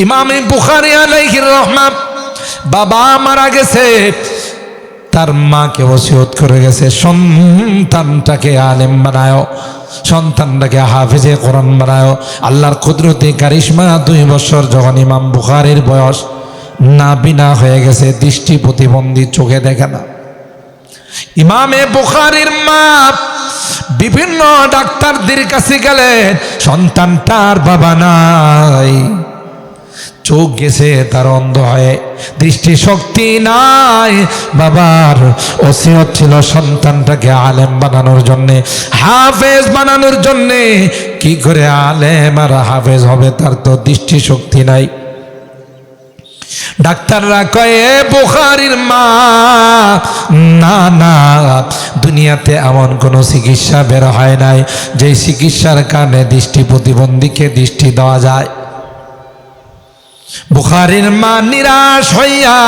ইমাম বুখারী আলাইহির রহমাত বাবা মারা গেছে, তার মাকে ওসিয়ত করে গেছে সন্তানটাকে আলেম বানায়, সন্তানটাকে হাফেজে কোরআন বানায়। আল্লাহর কুদরতে কারিশমা 2 বছর যখন ইমাম বুখারীর বয়স, নাবিনা হয়ে গেছে, দৃষ্টি প্রতিবন্ধী, চোখে দেখে না। ইমামে বুখারীর মা বিভিন্ন ডাক্তারদের কাছে গেলেন, সন্তানটার বাবা নাই, চোখ গেছে তার অন্ধ হয়ে, দৃষ্টি শক্তি নাই। বাবার ওসিয়ত ছিল সন্তানটাকে আলেম বানানোর জন্যে, হাফেজ বানানোর জন্যে। কি করে আলেম আর হাফেজ হবে, তার তো দৃষ্টি শক্তি নাই। ডাক্তাররা কয়ে বুখারীর মা, না না, দুনিয়াতে এমন কোনো চিকিৎসা বের হয় নাই যে চিকিৎসার কারণে দৃষ্টি প্রতিবন্ধীকে দৃষ্টি দেওয়া যায়। বুখারীর মা নিরাশ হইয়া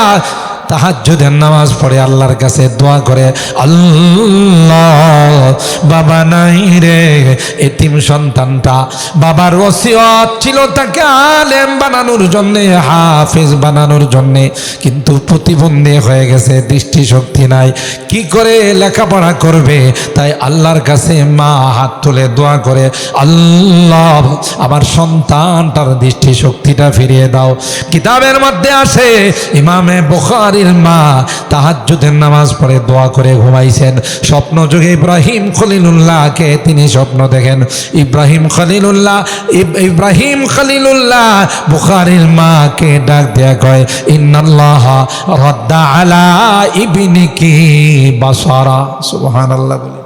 তাহাজ্জুদের নামাজ পড়ে আল্লাহর কাছে দোয়া করে, আল্লাহ বাবা নাই রে, এতিম সন্তানটা, বাবার ওসিয়ত ছিল তাকে আলেম বানানোর জন্যে, হাফেজ বানানোর জন্যে, কিন্তু প্রতিবন্ধী হয়ে গেছে, দৃষ্টি শক্তি নাই, কি করে লেখাপড়া করবে? তাই আল্লাহর কাছে মা হাত তুলে দোয়া করে, আল্লাহ আমার সন্তানটার দৃষ্টি শক্তিটা ফিরিয়ে দাও। কিতাবের মধ্যে আসে ইমামে বুখারীর মা তাহাজ্জুদের নামাজ পড়ে দোয়া করে ঘুমাইছেন। স্বপ্ন যুগে ইব্রাহিম খলিলুল্লাহকে তিনি স্বপ্ন দেখেন। ইব্রাহিম খলিলুল্লাহ বুখারীর মাকে ডাক দেয়া কয়, ইন্নাল্লাহা রাদ্দা আলা ইবনিকি বাসারা। সুবহানাল্লাহ বলে,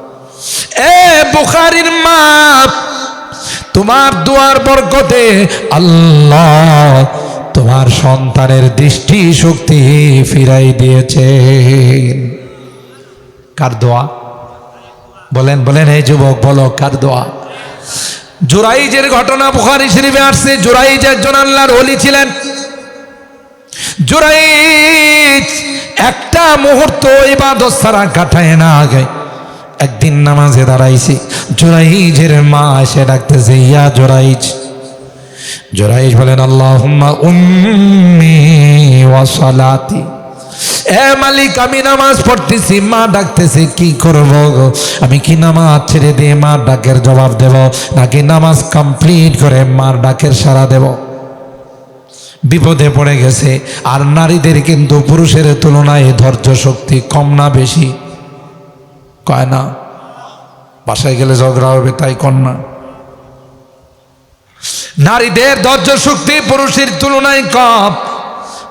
এ বুখারীর মা, তোমার দুয়ার বরকতে আল্লাহ তোমার সন্তানের দৃষ্টি শক্তি ফিরাই দিয়েছে। কার দোয়া? বলেন বলেন, এই যুবক বলো, কার দোয়া? জুরাইজের ঘটনা বুখারী শরীফে আসছে। জুরাইজ একজন আল্লাহর ওলি ছিলেন। জুরাইজ একটা মুহূর্ত ইবাদত ছাড়া কাটায় না। আগে একদিন নামাজে দাঁড়াইছি, জুরাইজের মা এসে ডাকতেছে, ইয়া জুরাইজ। জুরাইজ বলেন, আল্লাহুম্মা উম্মি ওয়া সালাতি। এ মালিক, আমি নামাজ পড়তেছি, মা ডাকতেছে, কি করব? আমি কি নামাজ ছেড়ে দিয়ে মার ডাকের জবাব দেব, নাকি নামাজ কমপ্লিট করে মার ডাকের সাড়া দেব? বিপদে পড়ে গেছে। আর নারীদের কিন্তু পুরুষের তুলনায় ধৈর্য শক্তি কম না বেশি? কয় না? বাসায় গেলে ঝগড়া হবে, তাই কন্যা। নারীদের ধৈর্য শক্তি পুরুষের তুলনায় কম।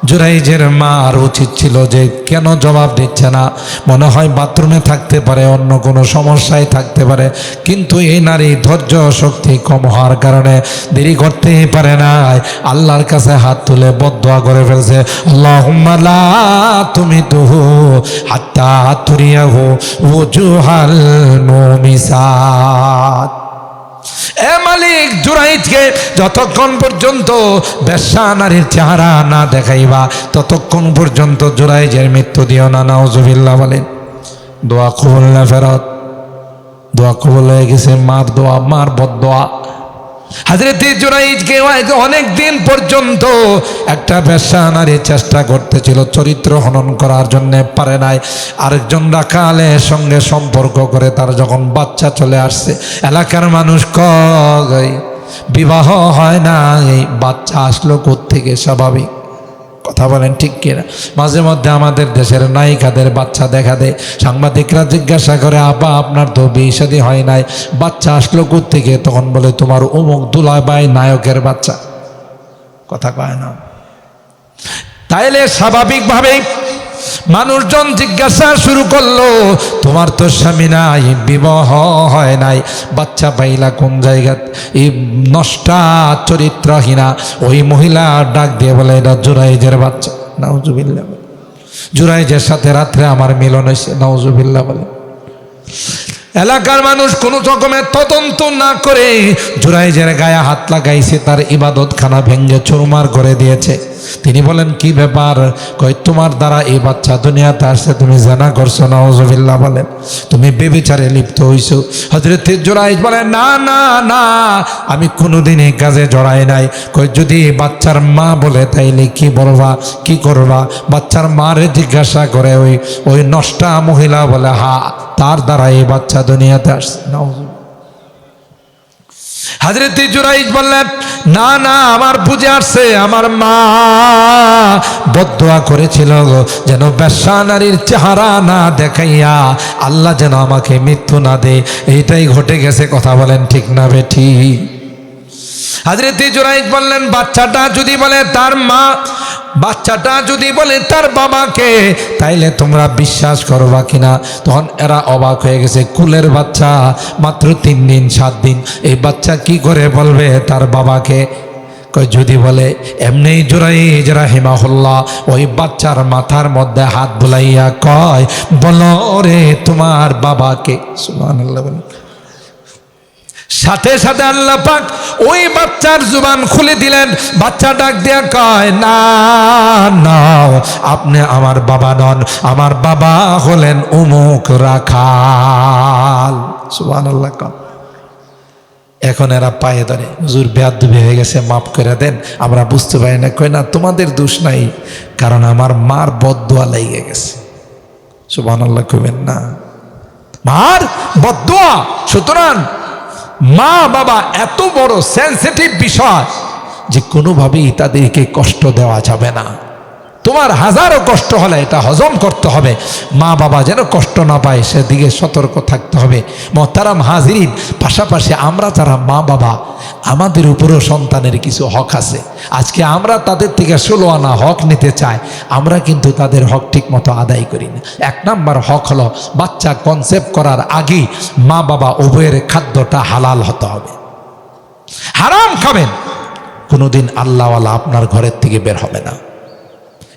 জুরাইজের মার উচিত ছিল যে কেন জবাব দিচ্ছে না, মনে হয় বাথরুমে থাকতে পারে, অন্য কোনো সমস্যায় থাকতে পারে, কিন্তু এই নারী ধৈর্য শক্তি কম হওয়ার কারণে দেরি করতে পারে না। আল্লাহর কাছে হাত তুলে বদদোয়া করে ফেলছে, আল্লাহুম্মা লা তুমিতুহু হাত্তা তুরিয়াহু ওজুহাল মুমিসাত। এ মালিক, জুরাইজকে যতক্ষণ পর্যন্ত বেশ্যা নারীর চেহারা না দেখাইবা, ততক্ষণ পর্যন্ত জুরাইজের মৃত্যু দিও না। নাউজুবিল্লাহ বলেন। দোয়া কবুল না ফেরত। দোয়া কবুল হয়ে গেছে, মার দোয়া, মার বদদোয়া। হযরত জুরাইজকে অনেক দিন পর্যন্ত একটা বেশ্যা নারী চেষ্টা করতেছিল চরিত্র হনন করার জন্য, পারে নাই। আরেকজন রাখালের সঙ্গে সম্পর্ক করে তার যখন বাচ্চা চলে আসছে, এলাকার মানুষ কয় বিবাহ হয় না, এই বাচ্চা আসলো কোত্থেকে? স্বাভাবিক কথা বলেন, ঠিক কিনা? মাঝে মধ্যে আমাদের দেশের নায়িকাদের বাচ্চা দেখা দেয়, সাংবাদিকরা জিজ্ঞাসা করে, আপা আপনার তো বিয়ে শাদী হয় নাই, বাচ্চা আসলো কোত্থেকে? তখন বলে, তোমার অমুক দুলাভাই নায়কের বাচ্চা। কথা কয় না? তাইলে স্বাভাবিকভাবেই মানুষজন জিজ্ঞাসা শুরু করলো, তোমার তো স্বামী নাই, বিবাহ হয় নাই, বাচ্চা পাইলা কোন জায়গা? এই নষ্টা চরিত্রহীনা ওই মহিলা ডাক দিয়ে বলে, এটা জুরাইজের বাচ্চা। নাউজুবিল্লাহ। জুরাইজের সাথে রাত্রে আমার মিলন হয়েছে। নাউজুবিল্লাহ বলে। এলাকার মানুষ কোনো রকমের তদন্ত না করে জুরাইজের গায়ে হাত লাগাইছে, তার ইবাদতখানা ভেঙ্গে চুরমার করে দিয়েছে। তিনি বলেন কি ব্যাপার? কই তোমার দ্বারা এই বাচ্চা দুনিয়াতে আসছে, তুমি জানা করছো, নাউজুবিল্লাহ বলেন, তুমি বেবিচারে লিপ্ত হইছো। হযরত জুরাইজ বলেন না না না, আমি কোনোদিন এই কাজে জড়াই নাই। কই যদি বাচ্চার মা বলে তাইলে কি বলবা, কি করবা? বাচ্চার মারে জিজ্ঞাসা করে ওই নষ্টা মহিলা বলে হ্যাঁ, তার দ্বারা এই বাচ্চা দুনিয়াতে আসছে। হযরত জুরাইজ বললেন না না, আমার বুঝে আসছে, আমার মা বদদুয়া করেছিল যেন বেশ্যা নারীর চেহারা না দেখাইয়া আল্লাহ যেন আমাকে মৃত্যু না দে। এইটাই ঘটে গেছে। কথা বলেন ঠিক না বেঠিক? হযরত জুরাইজ বললেন বাচ্চাটা যদি বলে তার মা, বাচ্চাটা যদি বলে তার বাবাকে, তাইলে তোমরা বিশ্বাস করবা কিনা? তখন এরা অবাক হয়ে গেছে। কুলের বাচ্চা, মাত্র 3 দিন 7 দিন, এই বাচ্চা কি করে বলবে তার বাবাকে? কই যদি বলে এমনি জুরাইজ রাহিমাহুল্লাহ ওই বাচ্চার মাথার মধ্যে হাত বুলাইয়া কয় বলো রে তোমার বাবাকে। সুবহানাল্লাহ বলেন। সাথে সাথে আল্লাহ পাক ওই বাচ্চার জুবান খুলে দিলেন। বাচ্চা ডাক দিয়া কয় না না, আপনি আমার বাবা নন, আমার বাবা হলেন অমুক রাখাল। সুবহানাল্লাহ। এখন এরা পায়ে ধরে হুজুর বেয়াদবি হয়ে গেছে, মাফ করে দেন, আমরা বুঝতে পারি না। কই না, তোমাদের দোষ নাই, কারণ আমার মার বদদুয়া লেগে গেছে। সুবহানাল্লাহ কইবেন না, মার বদদুয়া। সুতরাং মা বাবা এত বড় সেন্সিটিভ বিষয় যে কোনোভাবেই তাদেরকে কষ্ট দেওয়া যাবে না। তোমার হাজারো কষ্ট হলে এটা হজম করতে হবে, মা বাবা যেন কষ্ট না পায় সেদিকে সতর্ক থাকতে হবে। মোহতারাম হাজিরিন, পাশাপাশি আমরা যারা মা বাবা, আমাদের উপরেও সন্তানের কিছু হক আছে। আজকে আমরা তাদের থেকে 16 আনা হক নিতে চাই, আমরা কিন্তু তাদের হক ঠিক মতো আদায় করি না। 1 নম্বর হক হলো বাচ্চা কনসেপ্ট করার আগেই মা বাবা উভয়ের খাদ্যটা হালাল হতে হবে। হারাম খাবেন, কোনোদিন আল্লাহওয়ালা আপনার ঘরের থেকে বের হবে না।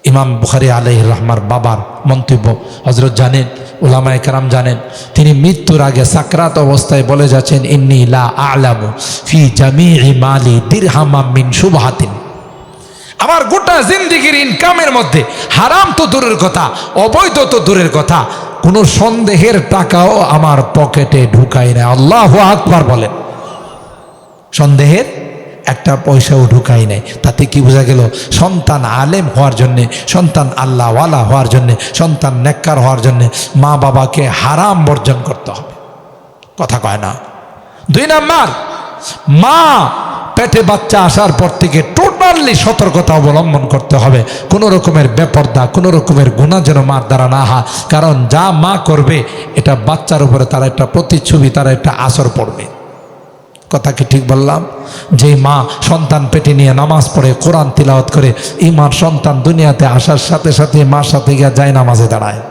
ইমাম বুখারী আলাইহির রহমার বাবার মন্তব্য হযরত জানেন, উলামায়ে কেরাম জানেন, তিনি মৃত্যুর আগে সাকরাত অবস্থায় বলে যাচ্ছেন ইন্নী লা আ'লামু ফি জামি'i মালি দিরহামাম মিন শুবহাতিন। আমার গোটা জিন্দেগির ইনকামের মধ্যে হারাম তো দূরের কথা, অবৈধ তো দূরের কথা, কোনো সন্দেহের টাকাও আমার পকেটে ঢুকাই না। আল্লাহু আকবার বলেন। সন্দেহের একটা পয়সাও ঢুকাই নাই। তাতে কি বোঝা গেল? সন্তান আলেম হওয়ার জন্যে, সন্তান আল্লাহওয়ালা হওয়ার জন্যে, সন্তান নেককার হওয়ার জন্যে মা বাবাকে হারাম বর্জন করতে হবে। কথা কয় না। 2 নাম্বার, মা পেটে বাচ্চা আসার পর থেকে টোটালি সতর্কতা অবলম্বন করতে হবে। কোনো রকমের বেপর্দা, কোনো রকমের গুনাহ যেন মার দ্বারা না হয়। কারণ যা মা করবে এটা বাচ্চার উপরে তার একটা প্রতিচ্ছবি, তার একটা আসর পড়বে। কথা কি ঠিক বললাম? যে মা সন্তান পেটে নিয়ে নামাজ পড়ে, কোরআন তিলাওয়াত করে, এই মার সন্তান দুনিয়াতে আসার সাথে সাথে মার সাথে গিয়ে যায় নামাজে দাঁড়ায়।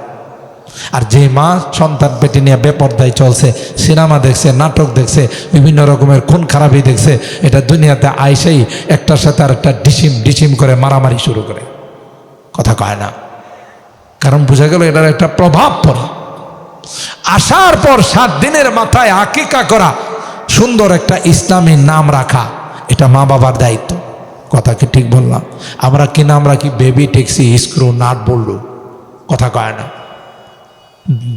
আর যে মা সন্তান পেটে নিয়ে বেপর্দায় চলছে, সিনেমা দেখছে, নাটক দেখছে, বিভিন্ন রকমের খুন খারাপি দেখছে, এটা দুনিয়াতে আইসেই একটার সাথে আর একটা ডিসিম করে মারামারি শুরু করে। কথা কয় না, কারণ বোঝা গেল এটার একটা প্রভাব পড়ে। আসার পর 7 দিনের মাথায় আকিকা করা, সুন্দর একটা ইসলামী নাম রাখা, এটা মা বাবার দায়িত্ব। কথা কি ঠিক বললাম? আমরা কি নাম রাখি? বেবি ট্যাক্সি, স্ক্রু, নাট বললু। কথা কয় না।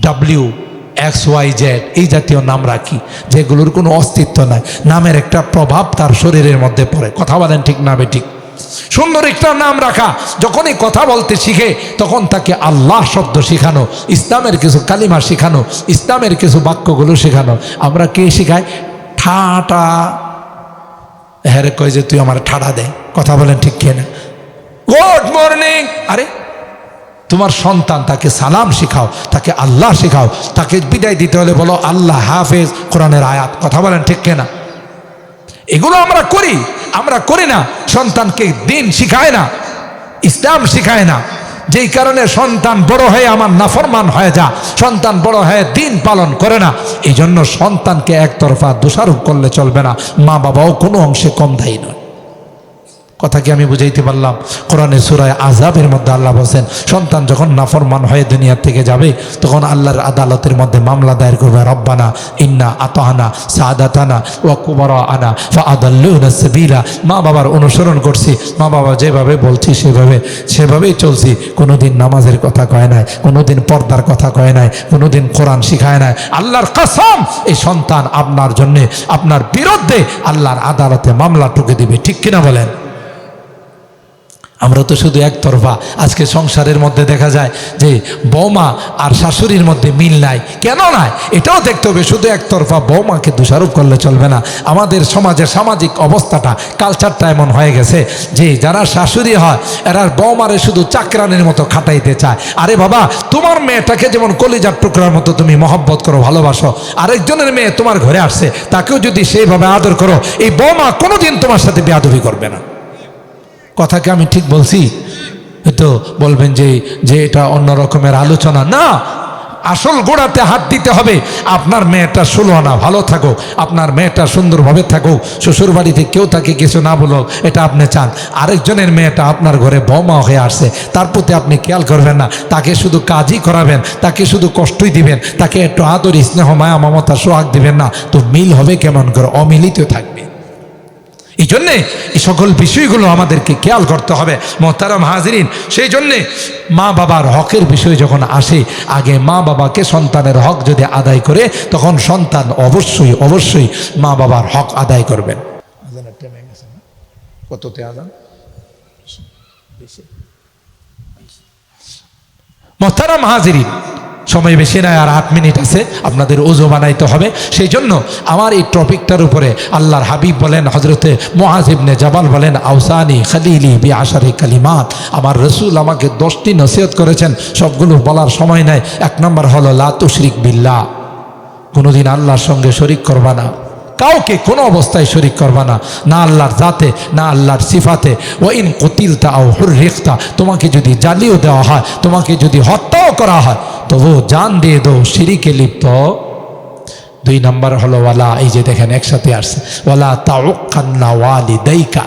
WXYZ এই জাতীয় নাম রাখি, যেগুলোর কোনো অস্তিত্ব নাই। নামের একটা প্রভাব তার শরীরের মধ্যে পড়ে। কথা বলেন ঠিক না বেঠিক? সুন্দর একটা নাম রাখা, যখনই কথা বলতে শিখে তখন তাকে আল্লাহ শব্দ শেখানো, ইসলামের কিছু কালিমা শেখানো, ইসলামের কিছু বাক্যগুলো শেখানো। আমরা কে শেখাই? ঠাটা। হ্যাঁ রে, কয় যে তুই আমার ঠাডা দে। কথা বলেন ঠিক কিনা? Good morning. আরে তোমার সন্তান, তাকে সালাম শেখাও, তাকে আল্লাহ শেখাও। তাকে বিদায় দিতে হলে বলো আল্লাহ হাফেজ, কোরআনের আয়াত। কথা বলেন ঠিক কিনা? এগুলো আমরা করি, আমরা করি না। সন্তানকে দিন শিখায় না, ইসলাম শিখায় না, যেই কারণে সন্তান বড় হয়ে আমার নাফরমান হয়ে যা, সন্তান বড় হয়ে দিন পালন করে না। এই জন্য সন্তানকে একতরফা দোষারোপ করলে চলবে না। মা বাবাও কোনো অংশে কম দায়ী নয়। কথা কি আমি বুঝাইতে পারলাম? কোরআনে সূরা আযাবের মধ্যে আল্লাহ বলেন, সন্তান যখন নাফরমান হয়ে দুনিয়া থেকে যাবে তখন আল্লাহর আদালতের মধ্যে মামলা দায়ের করবে, রব্বানা ইন্না আতানা সাদাতানা ওয়া কুবারানা ফাআদাল্লুনা সাবিলা। মা বাবার অনুসরণ করছি, মা বাবা যেভাবে বলছি সেভাবেই চলছি, কোনোদিন নামাজের কথা কয় নাই, কোনোদিন পর্দার কথা কয় নাই, কোনোদিন কোরআন শিখায় নাই। আল্লাহর কসম, এই সন্তান আপনার জন্যে আপনার বিরুদ্ধে আল্লাহর আদালতে মামলা টুকে দিবে। ঠিক কিনা বলেন? আমরা তো শুধু একতরফা। আজকে সংসারের মধ্যে দেখা যায় যে বৌমা আর শাশুড়ির মধ্যে মিল নাই। কেন নাই এটাও দেখতে হবে। শুধু একতরফা বৌমাকে দোষারোপ করলে চলবে না। আমাদের সমাজের সামাজিক অবস্থাটা, কালচারটা এমন হয়ে গেছে যে যারা শাশুড়ি হয় এরা বৌমারে শুধু চাকরানির মতো খাটাইতে চায়। আরে বাবা, তোমার মেয়েটাকে যেমন কলিজার টুকরার মতো তুমি মহব্বত করো, ভালোবাসো, আরেকজনের মেয়ে তোমার ঘরে আসছে, তাকেও যদি সেইভাবে আদর করো, এই বৌমা কোনোদিন তোমার সাথে বেয়াদবি করবে না। কথাকে আমি ঠিক বলছি? তো বলবেন যে এটা অন্য রকমের আলোচনা না। আসল গোড়াতে হাত দিতে হবে। আপনার মেয়েটা 16 আনা ভালো থাকুক, আপনার মেয়েটা সুন্দরভাবে থাকুক, শ্বশুর বাড়িতে কেউ তাকে কিছু না বলুক, এটা আপনি চান। আরেকজনের মেয়েটা আপনার ঘরে বৌমা হয়ে আসছে, তার প্রতি আপনি খেয়াল করবেন না, তাকে শুধু কাজই করাবেন, তাকে শুধু কষ্টই দিবেন, তাকে একটু আদর স্নেহ মায়া মমতা সোহাগ দিবেন না, তো মিল হবে কেমন করে? অমিলিত থাকবে। এই জন্যে এই সকল বিষয়গুলো আমাদেরকে খেয়াল করতে হবে মোহতারাম হাজিরিন। সেই জন্যে মা বাবার হকের বিষয় যখন আসে, আগে মা বাবাকে সন্তানের হক যদি আদায় করে, তখন সন্তান অবশ্যই অবশ্যই মা বাবার হক আদায় করবেন। কততে আজান? মোহতারাম হাজিরিন, সময় বেশি নয়, আর 8 মিনিট আছে, আপনাদের ওযু বানাইতে হবে। সেই জন্য আমার এই টপিকটার উপরে আল্লাহর হাবিব বলেন, হযরতে মুআয ইবনে জাবাল বলেন, আওসানি খালিলি বিআশারি কালিমাত। আমার রাসূল আমাকে 10টি নসিহত করেছেন, সবগুলো বলার সময় নাই। 1 নম্বর হলো লা তুশরিক বিল্লাহ, কোনোদিন আল্লাহর সঙ্গে শরীক করবা না, কাউকে কোনো অবস্থায় শরীক করবা না, না আল্লাহর জাতে না আল্লাহর সিফাতে। ওয়া ইন কুতিলতা আও হুররিকতা, তোমাকে যদি জ্বালিয়ে দেওয়া হয়, তোমাকে যদি হত্যাও করা হয়, তবু জান দিয়ে দো শিরিকে লিপ্ত। 2 নম্বর হলো ওয়ালা, এই যে দেখেন একসাথে আসছে, ওয়ালা তাউক্কান্না ওয়ালিদাইকা,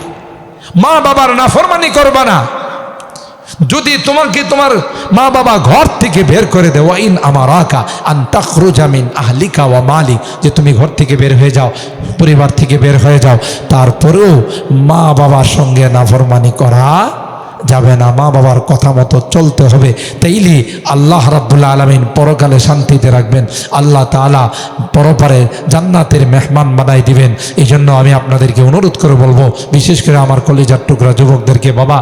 মা বাবার নাফরমানি করবা না। যদি তোমাকে তোমার মা বাবা ঘর থেকে বের করে দেয়, ওয়া ইন আমারাকা আন তাখরুজা মিন আহলিকা ওয়া মালিক, যে তুমি ঘর থেকে বের হয়ে যাও, পরিবার থেকে বের হয়ে যাও, তারপরেও মা বাবার সঙ্গে নাফরমানি করা যাবে না, মা বাবার কথা মতো চলতে হবে। তাইলে আল্লাহ রাব্বুল আলামিন পরকালে শান্তিতে রাখবেন, আল্লাহ তাআলা পরপারে জান্নাতের মেহমান বানাই দিবেন। এই জন্য আমি আপনাদেরকে অনুরোধ করে বলবো, বিশেষ করে আমার কলিজার টুকরা যুবকদেরকে, বাবা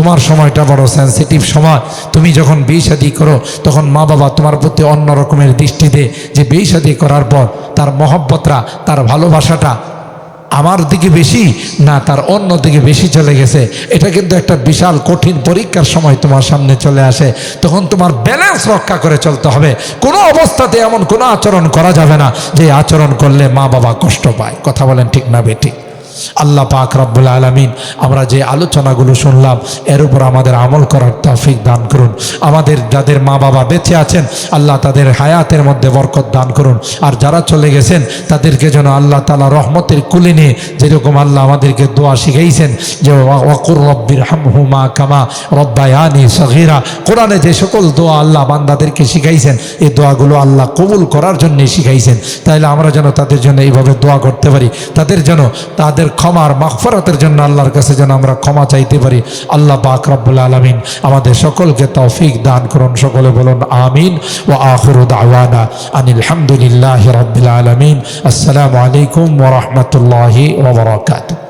তোমার সময়টা বড় সেন্সিটিভ সময়। তুমি যখন বিয়ে শাদী করো, তখন মা বাবা তোমার প্রতি অন্য রকমের দৃষ্টি দেয়, যে বিয়ে শাদী করার পর তার মহব্বতটা, তার ভালোবাসাটা আমার দিকে বেশি না তার অন্য দিকে বেশি চলে গেছে। এটা কিন্তু একটা বিশাল কঠিন পরীক্ষার সময় তোমার সামনে চলে আসে। তখন তোমার ব্যালেন্স রক্ষা করে চলতে হবে। কোনো অবস্থাতে এমন কোনো আচরণ করা যাবে না যে আচরণ করলে মা বাবা কষ্ট পায়। কথা বলেন ঠিক না বেঠিক? আল্লাহ পাক রব্বুল আলামিন আমরা যে আলোচনাগুলো শুনলাম এর উপর আমাদের আমল করার তৌফিক দান করুন। আমাদের যাদের মা বাবা বেঁচে আছেন আল্লাহ তাদের হায়াতের মধ্যে বরকত দান করুন, আর যারা চলে গেছেন তাদেরকে যেন আল্লাহ তাআলা রহমতের কুলে নিয়ে, যেরকম আল্লাহ আমাদেরকে দোয়া শিখাইছেন যে ওয়াকুর রব্বির হামহুমা কামা রব্বায়ানি সগীরা, কোরআনে যে সকল দোয়া আল্লাহ বান্দাদেরকে শিখাইছেন এই দোয়াগুলো আল্লাহ কবুল করার জন্য শিখাইছেন। তাইলে আমরা যেন তাদের জন্য এইভাবে দোয়া করতে পারি, তাদের যেন তাদের ক্ষমার মাগফিরাতের জন্য আল্লাহর কাছে যেন আমরা ক্ষমা চাইতে পারি। আল্লাহ পাক রব্বুল আলামিন আমাদের সকলকে তৌফিক দান করুন। সকলে বলুন আমিন। ওয়া আখিরু দাওয়ানা আনিল হামদুলিল্লাহি রাব্বিল আলামিন। আসসালামু আলাইকুম ওয়া রাহমাতুল্লাহি ওয়া বারাকাতুহু।